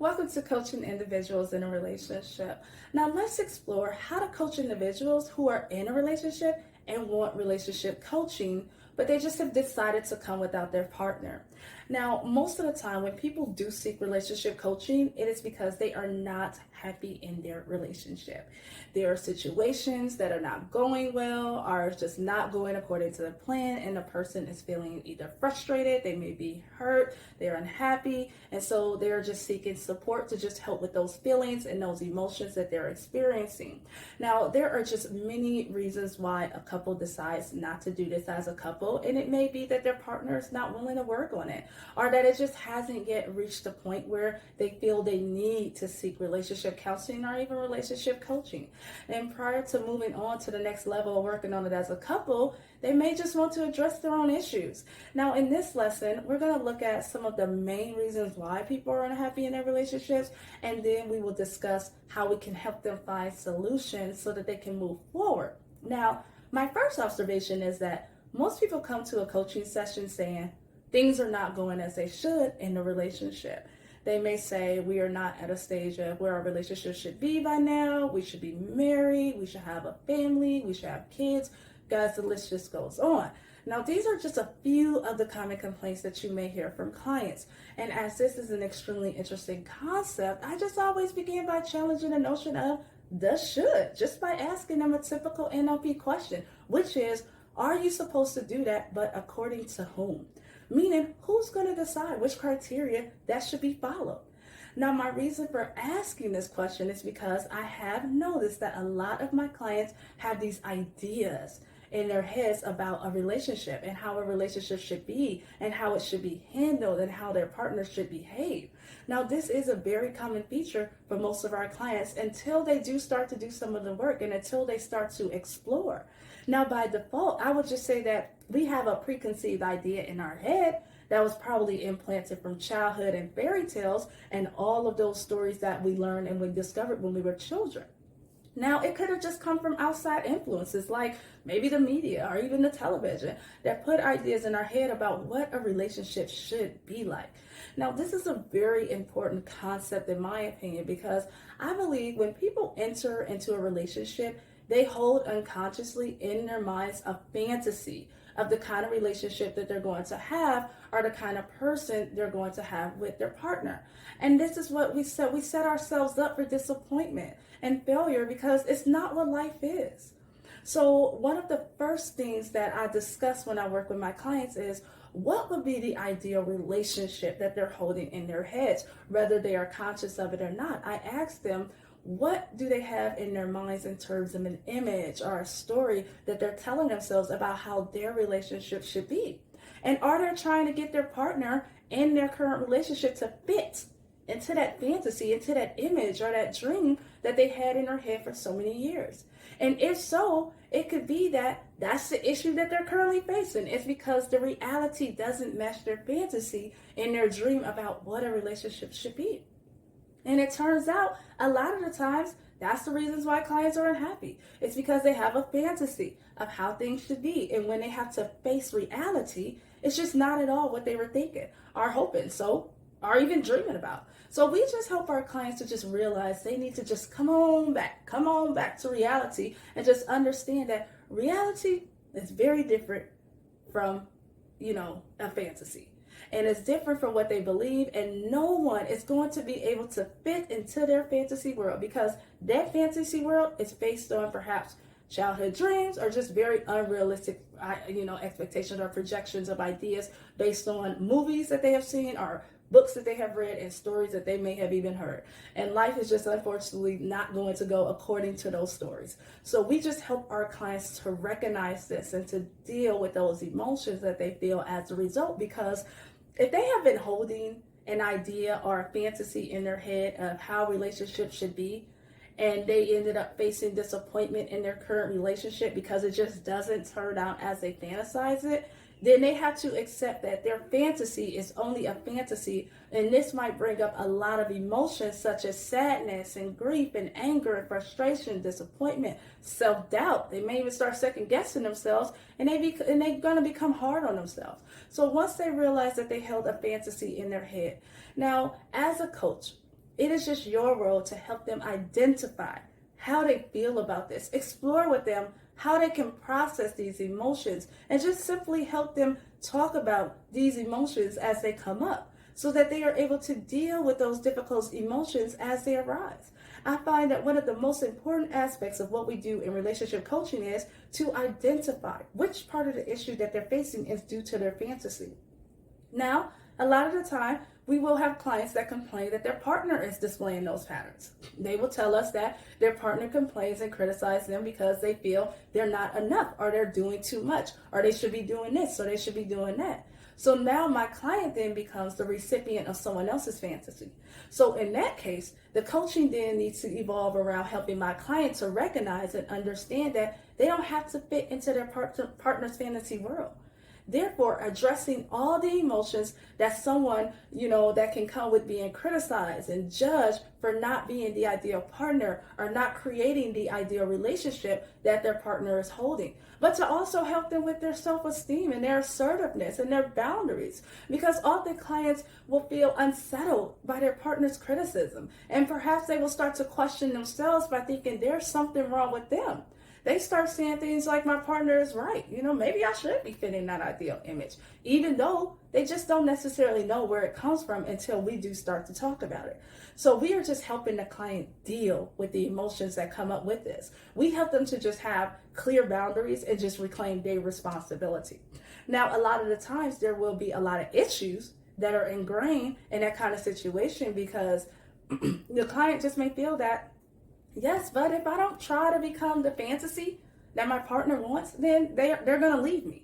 Welcome to Coaching Individuals in a Relationship. Now, let's explore how to coach individuals who are in a relationship and want relationship coaching, but they just have decided to come without their partner. Now, most of the time, when people do seek relationship coaching, it is because they are not happy in their relationship. There are situations that are not going well, are just not going according to the plan, and the person is feeling either frustrated, they may be hurt, they're unhappy, and so they're just seeking support to just help with those feelings and those emotions that they're experiencing. Now, there are just many reasons why a couple decides not to do this as a couple, and it may be that their partner is not willing to work on it, or that it just hasn't yet reached the point where they feel they need to seek relationship counseling or even relationship coaching. And prior to moving on to the next level of working on it as a couple, they may just want to address their own issues. Now, in this lesson, we're going to look at some of the main reasons why people are unhappy in their relationships, and then we will discuss how we can help them find solutions so that they can move forward. Now, my first observation is that most people come to a coaching session saying things are not going as they should in the relationship. They may say we are not at a stage of where our relationship should be by now. We should be married. We should have a family. We should have kids. Guys, the list just goes on. Now, these are just a few of the common complaints that you may hear from clients. And as this is an extremely interesting concept, I just always begin by challenging the notion of the should, just by asking them a typical NLP question, which is, are you supposed to do that, but according to whom? Meaning, who's going to decide which criteria that should be followed? Now, my reason for asking this question is because I have noticed that a lot of my clients have these ideas in their heads about a relationship and how a relationship should be and how it should be handled and how their partner should behave. Now, this is a very common feature for most of our clients until they do start to do some of the work and until they start to explore. Now, by default, I would just say that we have a preconceived idea in our head that was probably implanted from childhood and fairy tales and all of those stories that we learned and we discovered when we were children. Now, it could have just come from outside influences like maybe the media or even the television that put ideas in our head about what a relationship should be like. Now, this is a very important concept in my opinion because I believe when people enter into a relationship, they hold unconsciously in their minds a fantasy of the kind of relationship that they're going to have or the kind of person they're going to have with their partner. And this is what we said. We set ourselves up for disappointment and failure because it's not what life is. So one of the first things that I discuss when I work with my clients is what would be the ideal relationship that they're holding in their heads, whether they are conscious of it or not. I ask them, what do they have in their minds in terms of an image or a story that they're telling themselves about how their relationship should be? And are they trying to get their partner in their current relationship to fit into that fantasy, into that image or that dream that they had in their head for so many years? And if so, it could be that that's the issue that they're currently facing. It's because the reality doesn't match their fantasy and their dream about what a relationship should be. And it turns out a lot of the times that's the reasons why clients are unhappy. It's because they have a fantasy of how things should be. And when they have to face reality, it's just not at all what they were thinking or hoping, or even dreaming about. So we just help our clients to just realize they need to just come on back to reality and just understand that reality is very different from, a fantasy. And it's different from what they believe, and no one is going to be able to fit into their fantasy world because that fantasy world is based on perhaps childhood dreams or just very unrealistic, expectations or projections of ideas based on movies that they have seen or books that they have read and stories that they may have even heard. And life is just unfortunately not going to go according to those stories. So we just help our clients to recognize this and to deal with those emotions that they feel as a result, because if they have been holding an idea or a fantasy in their head of how relationships should be, and they ended up facing disappointment in their current relationship because it just doesn't turn out as they fantasize it, then they have to accept that their fantasy is only a fantasy, and this might bring up a lot of emotions such as sadness and grief and anger and frustration, disappointment, self-doubt. They may even start second-guessing themselves, and they're going to become hard on themselves. So once they realize that they held a fantasy in their head, now as a coach, It is just your role to help them identify how they feel about this, explore with them how they can process these emotions, and just simply help them talk about these emotions as they come up so that they are able to deal with those difficult emotions as they arise. I find that one of the most important aspects of what we do in relationship coaching is to identify which part of the issue that they're facing is due to their fantasy. Now, a lot of the time, we will have clients that complain that their partner is displaying those patterns. They will tell us that their partner complains and criticizes them because they feel they're not enough, or they're doing too much, or they should be doing this, or they should be doing that. So now my client then becomes the recipient of someone else's fantasy. So in that case, the coaching then needs to evolve around helping my client to recognize and understand that they don't have to fit into their partner's fantasy world. Therefore, addressing all the emotions that someone, that can come with being criticized and judged for not being the ideal partner or not creating the ideal relationship that their partner is holding. But to also help them with their self-esteem and their assertiveness and their boundaries. Because often clients will feel unsettled by their partner's criticism. And perhaps they will start to question themselves by thinking there's something wrong with them. They start saying things like, my partner is right. Maybe I should be fitting that ideal image, even though they just don't necessarily know where it comes from until we do start to talk about it. So we are just helping the client deal with the emotions that come up with this. We help them to just have clear boundaries and just reclaim their responsibility. Now, a lot of the times there will be a lot of issues that are ingrained in that kind of situation because the client just may feel that, yes, but if I don't try to become the fantasy that my partner wants, then they're going to leave me.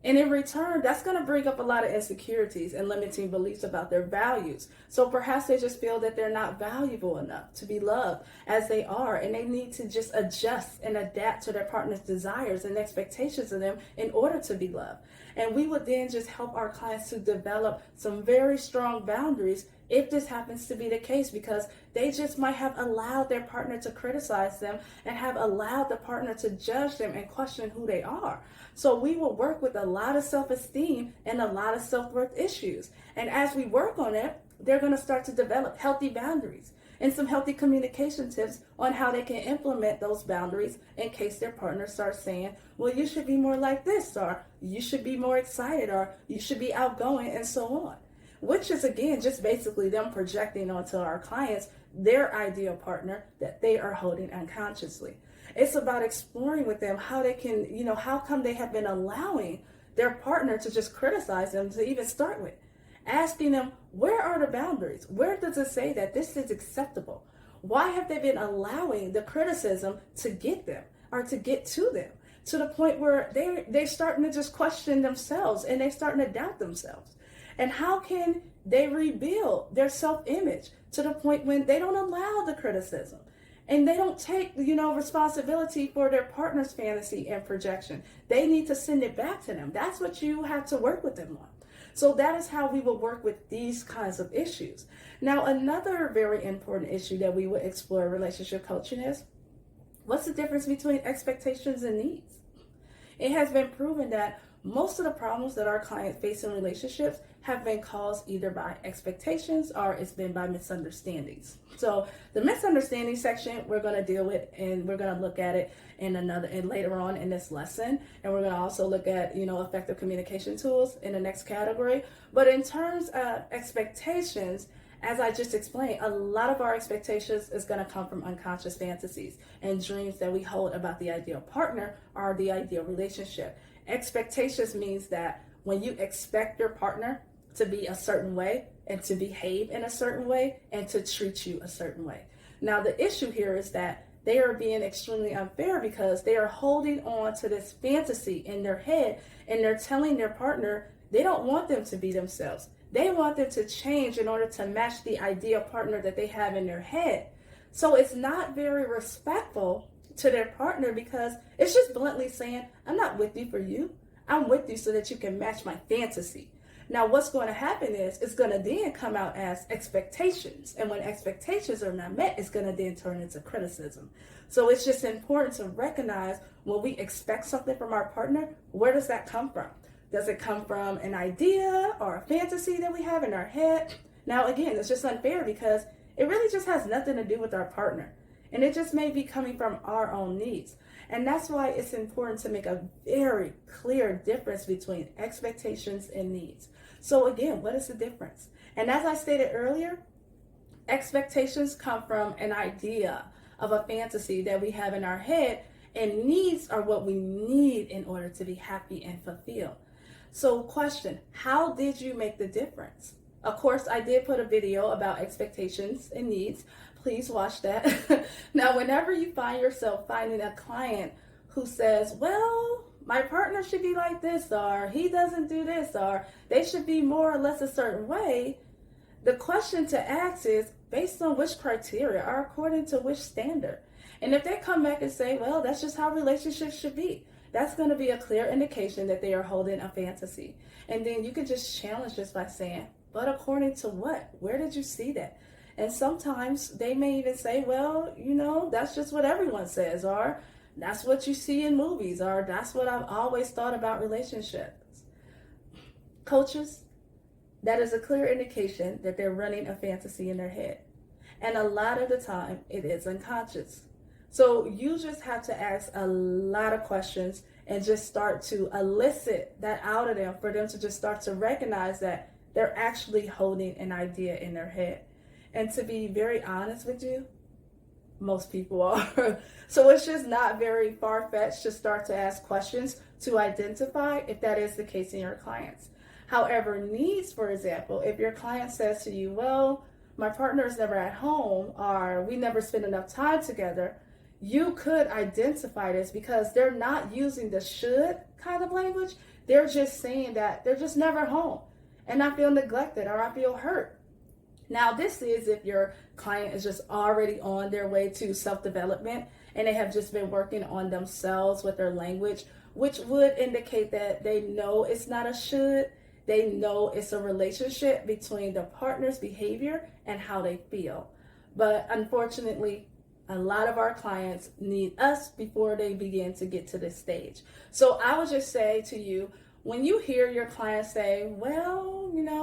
And in return, that's going to bring up a lot of insecurities and limiting beliefs about their values. So perhaps they just feel that they're not valuable enough to be loved as they are, and they need to just adjust and adapt to their partner's desires and expectations of them in order to be loved. And we would then just help our clients to develop some very strong boundaries if this happens to be the case, because they just might have allowed their partner to criticize them and have allowed the partner to judge them and question who they are. So we will work with a lot of self-esteem and a lot of self-worth issues. And as we work on it, they're going to start to develop healthy boundaries and some healthy communication tips on how they can implement those boundaries in case their partner starts saying, well, you should be more like this, or you should be more excited, or you should be outgoing, and so on. Which is, again, just basically them projecting onto our clients their ideal partner that they are holding unconsciously. It's about exploring with them how they can, how come they have been allowing their partner to just criticize them to even start with. Asking them, where are the boundaries? Where does it say that this is acceptable? Why have they been allowing the criticism to get them or to get to them to the point where they're starting to just question themselves and they're starting to doubt themselves? And how can they rebuild their self-image to the point when they don't allow the criticism and they don't take, responsibility for their partner's fantasy and projection? They need to send it back to them. That's what you have to work with them on. So that is how we will work with these kinds of issues. Now, another very important issue that we would explore in relationship coaching is, what's the difference between expectations and needs? It has been proven that most of the problems that our clients face in relationships have been caused either by expectations or it's been by misunderstandings. So the misunderstanding section we're going to deal with, and we're going to look at it and later on in this lesson. And we're going to also look at, effective communication tools in the next category. But in terms of expectations, as I just explained, a lot of our expectations is going to come from unconscious fantasies and dreams that we hold about the ideal partner or the ideal relationship. Expectations means that when you expect your partner to be a certain way and to behave in a certain way and to treat you a certain way. Now, the issue here is that they are being extremely unfair because they are holding on to this fantasy in their head and they're telling their partner they don't want them to be themselves. They want them to change in order to match the ideal partner that they have in their head. So it's not very respectful to their partner because it's just bluntly saying, I'm not with you for you. I'm with you so that you can match my fantasy. Now, what's going to happen is it's going to then come out as expectations. And when expectations are not met, it's going to then turn into criticism. So it's just important to recognize when we expect something from our partner, where does that come from? Does it come from an idea or a fantasy that we have in our head? Now, again, it's just unfair because it really just has nothing to do with our partner. And it just may be coming from our own needs. And that's why it's important to make a very clear difference between expectations and needs. So again, what is the difference? And as I stated earlier, expectations come from an idea of a fantasy that we have in our head, and needs are what we need in order to be happy and fulfilled. So question, how did you make the difference? Of course, I did put a video about expectations and needs. Please watch that. Now, whenever you find yourself finding a client who says, well, my partner should be like this, or he doesn't do this, or they should be more or less a certain way, the question to ask is, based on which criteria or according to which standard? And if they come back and say, well, that's just how relationships should be, that's going to be a clear indication that they are holding a fantasy. And then you can just challenge this by saying, but according to what? Where did you see that? And sometimes they may even say, well, that's just what everyone says, or that's what you see in movies, or that's what I've always thought about relationships. Coaches, that is a clear indication that they're running a fantasy in their head. And a lot of the time, it is unconscious. So you just have to ask a lot of questions and just start to elicit that out of them for them to just start to recognize that they're actually holding an idea in their head. And to be very honest with you, most people are. So it's just not very far-fetched to start to ask questions to identify if that is the case in your clients. However, needs, for example, if your client says to you, well, my partner is never at home, or we never spend enough time together, you could identify this because they're not using the should kind of language. They're just saying that they're just never home and I feel neglected or I feel hurt. Now, this is if your client is just already on their way to self-development and they have just been working on themselves with their language, which would indicate that they know it's not a should. They know it's a relationship between the partner's behavior and how they feel. But unfortunately, a lot of our clients need us before they begin to get to this stage. So I would just say to you, when you hear your client say, well,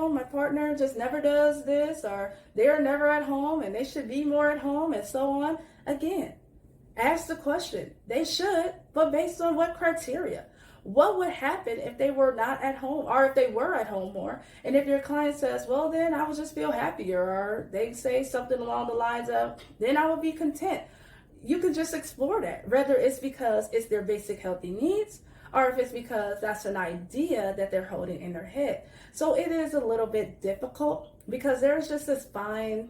my partner just never does this, or they're never at home and they should be more at home and so on, again, ask the question. They should, but based on what criteria? What would happen if they were not at home, or if they were at home more? And if your client says, well, then I would just feel happier, or they say something along the lines of, then I would be content. You can just explore that, whether it's because it's their basic healthy needs, or if it's because that's an idea that they're holding in their head. So it is a little bit difficult because there's just this fine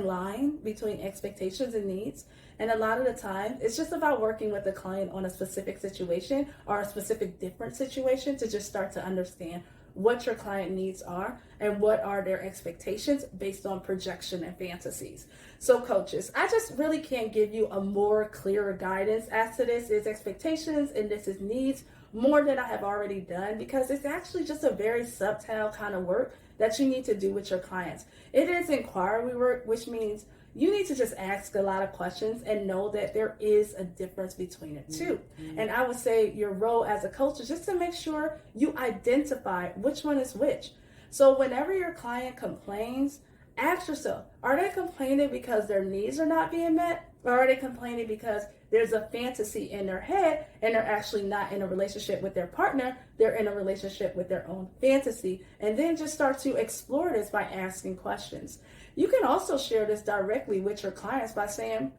line between expectations and needs. And a lot of the time, it's just about working with the client on a specific situation or a specific different situation to just start to understand what your client needs are and what are their expectations based on projection and fantasies. So coaches, I just really can't give you a more clearer guidance as to this is expectations and this is needs more than I have already done, because it's actually just a very subtle kind of work that you need to do with your clients. It is inquiry work, which means you need to just ask a lot of questions and know that there is a difference between the two. Mm-hmm. And I would say your role as a coach is just to make sure you identify which one is which. So whenever your client complains, ask yourself, are they complaining because their needs are not being met? Or are they complaining because there's a fantasy in their head and they're actually not in a relationship with their partner, they're in a relationship with their own fantasy? And then just start to explore this by asking questions. You can also share this directly with your clients by saying,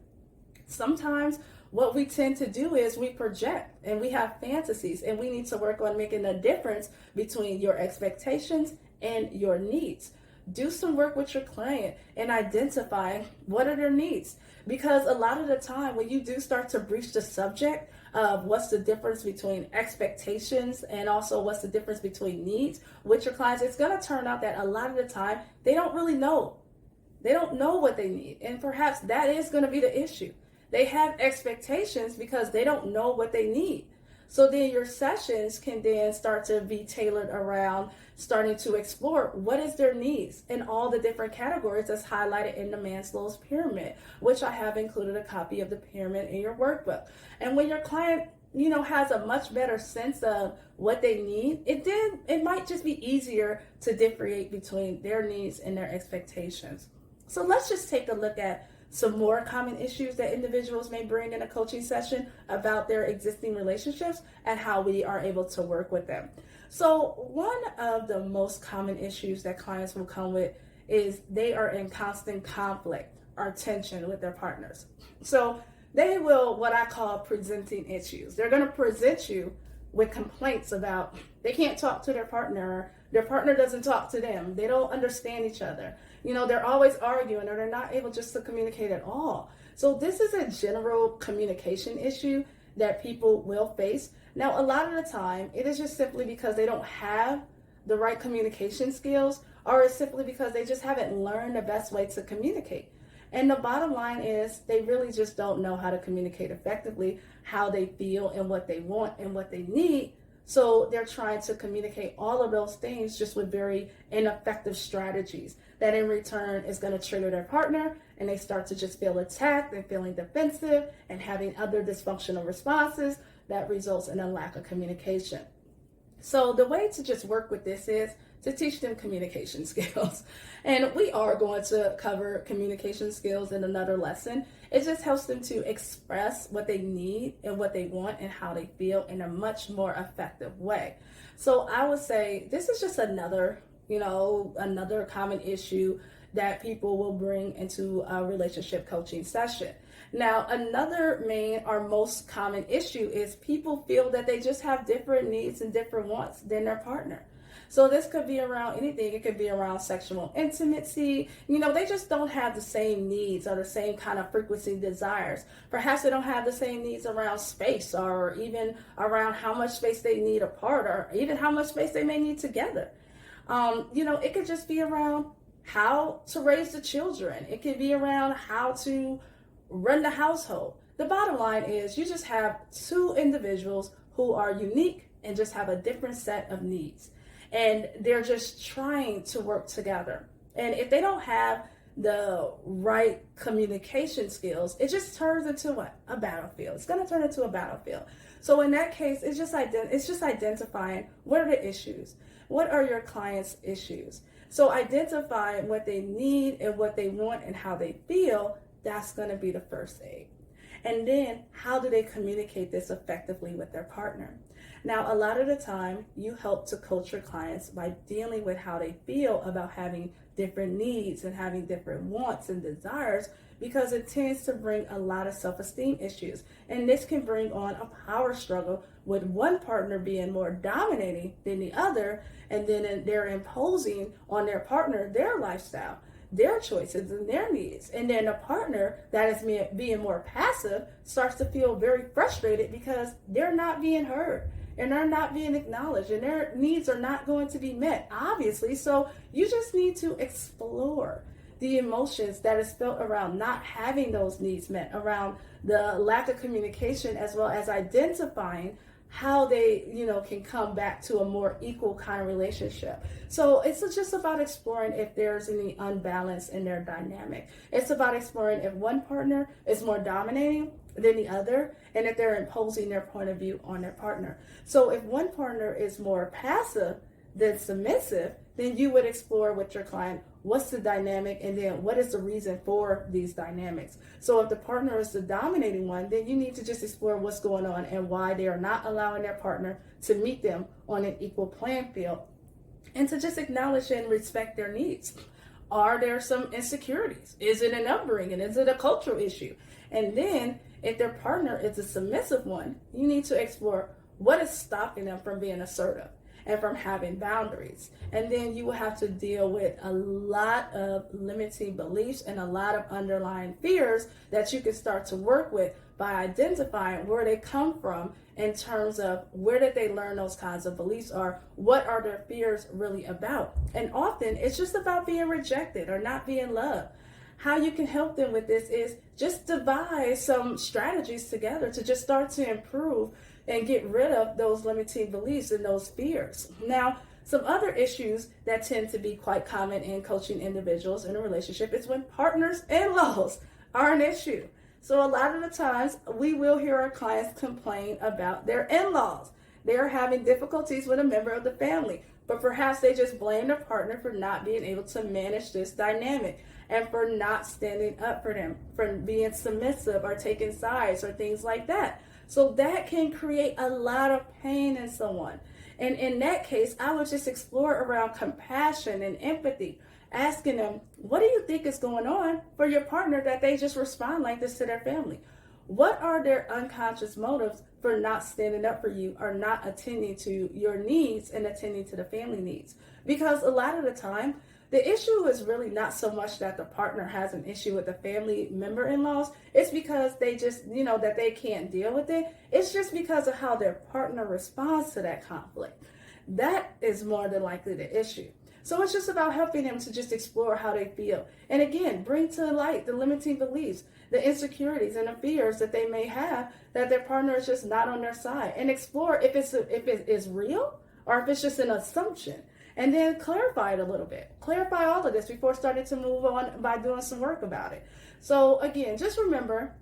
sometimes what we tend to do is we project and we have fantasies, and we need to work on making a difference between your expectations and your needs. Do some work with your client and identify what are their needs. Because a lot of the time when you do start to breach the subject of what's the difference between expectations and also what's the difference between needs with your clients, it's going to turn out that a lot of the time they don't really know. They don't know what they need. And perhaps that is going to be the issue. They have expectations because they don't know what they need. So then your sessions can then start to be tailored around starting to explore what is their needs in all the different categories that's highlighted in the Maslow's pyramid, which I have included a copy of the pyramid in your workbook. And when your client has a much better sense of what they need, it might just be easier to differentiate between their needs and their expectations. So let's just take a look at some more common issues that individuals may bring in a coaching session about their existing relationships and how we are able to work with them. So one of the most common issues that clients will come with is they are in constant conflict or tension with their partners. So they will, what I call, presenting issues. They're going to present you with complaints about they can't talk to their partner doesn't talk to them, they don't understand each other. They're always arguing, or they're not able just to communicate at all. So this is a general communication issue that people will face. Now, a lot of the time, it is just simply because they don't have the right communication skills, or it's simply because they just haven't learned the best way to communicate. And the bottom line is they really just don't know how to communicate effectively, how they feel and what they want and what they need. So they're trying to communicate all of those things just with very ineffective strategies that in return is going to trigger their partner, and they start to just feel attacked and feeling defensive and having other dysfunctional responses that results in a lack of communication. So the way to just work with this is to teach them communication skills. And we are going to cover communication skills in another lesson. It just helps them to express what they need and what they want and how they feel in a much more effective way. So I would say this is just another common issue that people will bring into a relationship coaching session. Now, another main or most common issue is people feel that they just have different needs and different wants than their partner. So this could be around anything. It could be around sexual intimacy. They just don't have the same needs or the same kind of frequency desires. Perhaps they don't have the same needs around space, or even around how much space they need apart, or even how much space they may need together. It could just be around how to raise the children. It could be around how to run the household. The bottom line is you just have two individuals who are unique and just have a different set of needs. And they're just trying to work together. And if they don't have the right communication skills, it just turns into what? A battlefield. It's going to turn into a battlefield. So in that case, it's just identifying what are the issues. What are your clients' issues? So identifying what they need and what they want and how they feel, that's going to be the first aid. And then how do they communicate this effectively with their partner? Now, a lot of the time, you help to coach your clients by dealing with how they feel about having different needs and having different wants and desires, because it tends to bring a lot of self-esteem issues. And this can bring on a power struggle with one partner being more dominating than the other, and then they're imposing on their partner their lifestyle, their choices and their needs. And then a partner that is being more passive starts to feel very frustrated because they're not being heard and they're not being acknowledged and their needs are not going to be met, obviously. So you just need to explore the emotions that is felt around not having those needs met, around the lack of communication, as well as identifying how they, can come back to a more equal kind of relationship. So it's just about exploring if there's any unbalance in their dynamic. It's about exploring if one partner is more dominating than the other, and if they're imposing their point of view on their partner. So if one partner is more passive than submissive, then you would explore with your client what's the dynamic and then what is the reason for these dynamics. So if the partner is the dominating one, then you need to just explore what's going on and why they are not allowing their partner to meet them on an equal playing field, and to just acknowledge and respect their needs. Are there some insecurities? Is it an upbringing? Is it a cultural issue? And then if their partner is a submissive one, you need to explore what is stopping them from being assertive and from having boundaries. And then you will have to deal with a lot of limiting beliefs and a lot of underlying fears that you can start to work with by identifying where they come from in terms of where did they learn those kinds of beliefs, or what are their fears really about. And often it's just about being rejected or not being loved. How you can help them with this is just devise some strategies together to just start to improve and get rid of those limiting beliefs and those fears. Now, some other issues that tend to be quite common in coaching individuals in a relationship is when partners in laws are an issue. So a lot of the times we will hear our clients complain about their in-laws. They're having difficulties with a member of the family, but perhaps they just blame their partner for not being able to manage this dynamic and for not standing up for them, for being submissive or taking sides or things like that. So that can create a lot of pain in someone. And in that case, I would just explore around compassion and empathy, asking them, what do you think is going on for your partner that they just respond like this to their family? What are their unconscious motives for not standing up for you or not attending to your needs and attending to the family needs? Because a lot of the time, the issue is really not so much that the partner has an issue with the family member-in-laws. It's because they just, that they can't deal with it. It's just because of how their partner responds to that conflict. That is more than likely the issue. So it's just about helping them to just explore how they feel. And again, bring to light the limiting beliefs, the insecurities and the fears that they may have that their partner is just not on their side. And explore if it is real or if it's just an assumption. And then clarify it a little bit. Clarify all of this before starting to move on by doing some work about it. So again, just remember,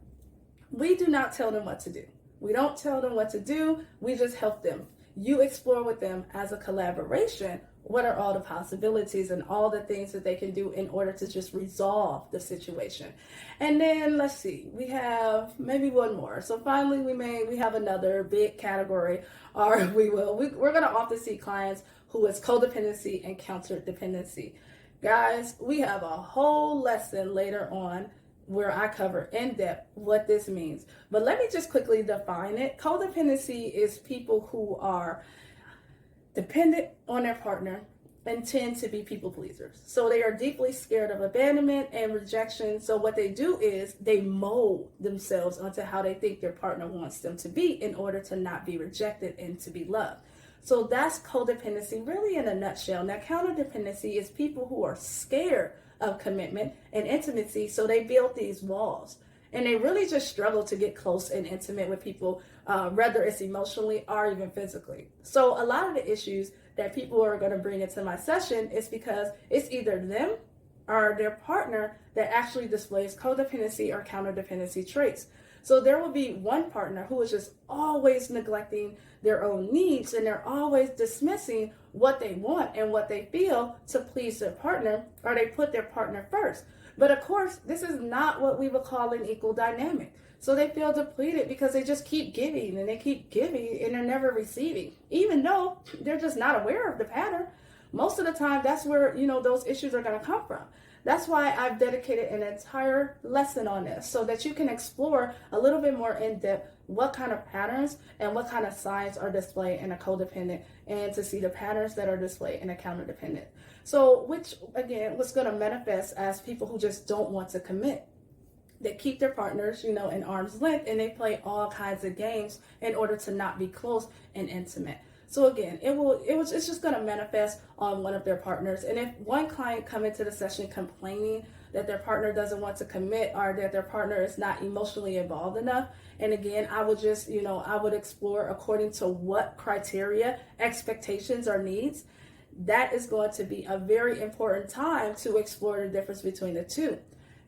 we do not tell them what to do. We don't tell them what to do. We just help them. You explore with them as a collaboration. What are all the possibilities and all the things that they can do in order to just resolve the situation? And then let's see, we have maybe one more. So finally, we have another big category, or we're going to often see clients who is codependency and counterdependency. Guys, we have a whole lesson later on where I cover in depth what this means. But let me just quickly define it. Codependency is people who are dependent on their partner and tend to be people pleasers. So they are deeply scared of abandonment and rejection. So what they do is they mold themselves onto how they think their partner wants them to be in order to not be rejected and to be loved. So that's codependency really in a nutshell. Now, counterdependency is people who are scared of commitment and intimacy, so they build these walls. And they really just struggle to get close and intimate with people, whether it's emotionally or even physically. So a lot of the issues that people are going to bring into my session is because it's either them or their partner that actually displays codependency or counterdependency traits. So there will be one partner who is just always neglecting their own needs, and they're always dismissing what they want and what they feel to please their partner, or they put their partner first. But of course, this is not what we would call an equal dynamic. So they feel depleted because they just keep giving and they keep giving and they're never receiving, even though they're just not aware of the pattern. Most of the time, that's where, those issues are going to come from. That's why I've dedicated an entire lesson on this so that you can explore a little bit more in depth what kind of patterns and what kind of signs are displayed in a codependent and to see the patterns that are displayed in a counterdependent. So which, again, was going to manifest as people who just don't want to commit. They keep their partners, in arm's length, and they play all kinds of games in order to not be close and intimate. So again, it's just going to manifest on one of their partners. And if one client come into the session complaining that their partner doesn't want to commit or that their partner is not emotionally involved enough, and again, I would just, I would explore according to what criteria, expectations, or needs. That is going to be a very important time to explore the difference between the two.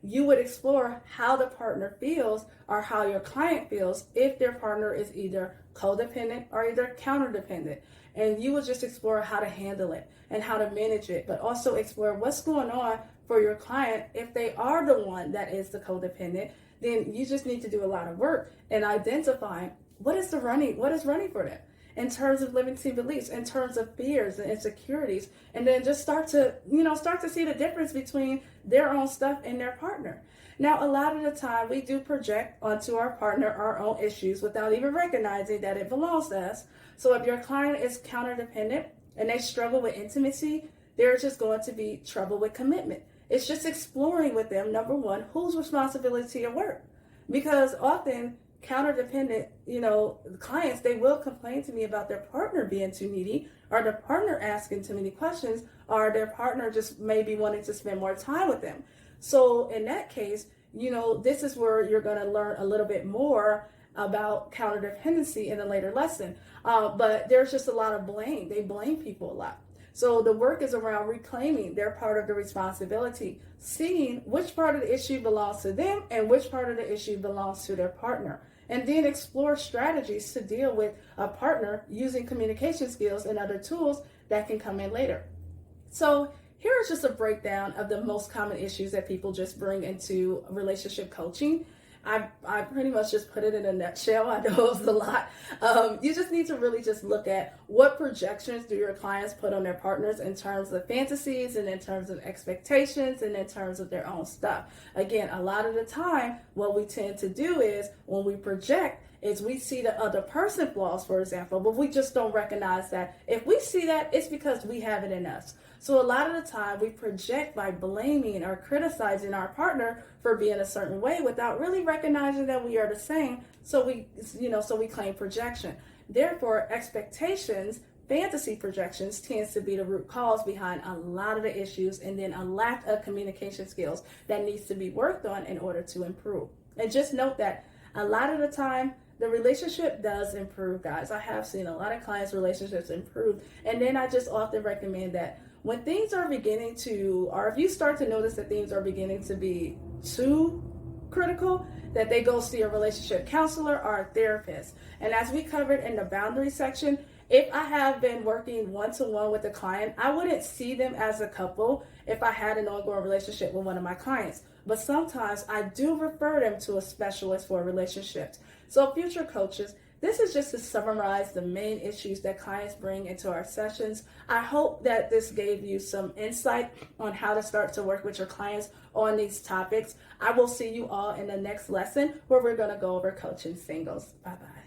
You would explore how the partner feels or how your client feels if their partner is either codependent or either counterdependent. And you would just explore how to handle it and how to manage it, but also explore what's going on for your client. If they are the one that is the codependent, then you just need to do a lot of work in identifying what is running for them in terms of limiting beliefs, in terms of fears and insecurities, and then just start to see the difference between their own stuff and their partner. Now, a lot of the time we do project onto our partner our own issues without even recognizing that it belongs to us. So if your client is counterdependent and they struggle with intimacy, there's just going to be trouble with commitment. It's just exploring with them, number one, whose responsibility to work. Because often counterdependent, clients, they will complain to me about their partner being too needy, or their partner asking too many questions, or their partner just maybe wanting to spend more time with them. So in that case, this is where you're going to learn a little bit more about counterdependency in a later lesson. But there's just a lot of blame. They blame people a lot. So the work is around reclaiming their part of the responsibility, seeing which part of the issue belongs to them and which part of the issue belongs to their partner. And then explore strategies to deal with a partner using communication skills and other tools that can come in later. So here is just a breakdown of the most common issues that people just bring into relationship coaching. I pretty much just put it in a nutshell. I know it was a lot. You just need to really just look at what projections do your clients put on their partners in terms of fantasies and in terms of expectations and in terms of their own stuff. Again, a lot of the time, what we tend to do is when we project, is we see the other person flaws, for example, but we just don't recognize that. If we see that, it's because we have it in us. So a lot of the time we project by blaming or criticizing our partner for being a certain way without really recognizing that we are the same. So we claim projection. Therefore, expectations, fantasy projections tends to be the root cause behind a lot of the issues, and then a lack of communication skills that needs to be worked on in order to improve. And just note that a lot of the time, the relationship does improve, guys. I have seen a lot of clients' relationships improve. And then I just often recommend that when things are beginning to, or if you start to notice that things are beginning to be too critical, that they go see a relationship counselor or a therapist. And as we covered in the boundary section, if I have been working one-to-one with a client, I wouldn't see them as a couple if I had an ongoing relationship with one of my clients. But sometimes I do refer them to a specialist for relationships. So future coaches, this is just to summarize the main issues that clients bring into our sessions. I hope that this gave you some insight on how to start to work with your clients on these topics. I will see you all in the next lesson where we're going to go over coaching singles. Bye-bye.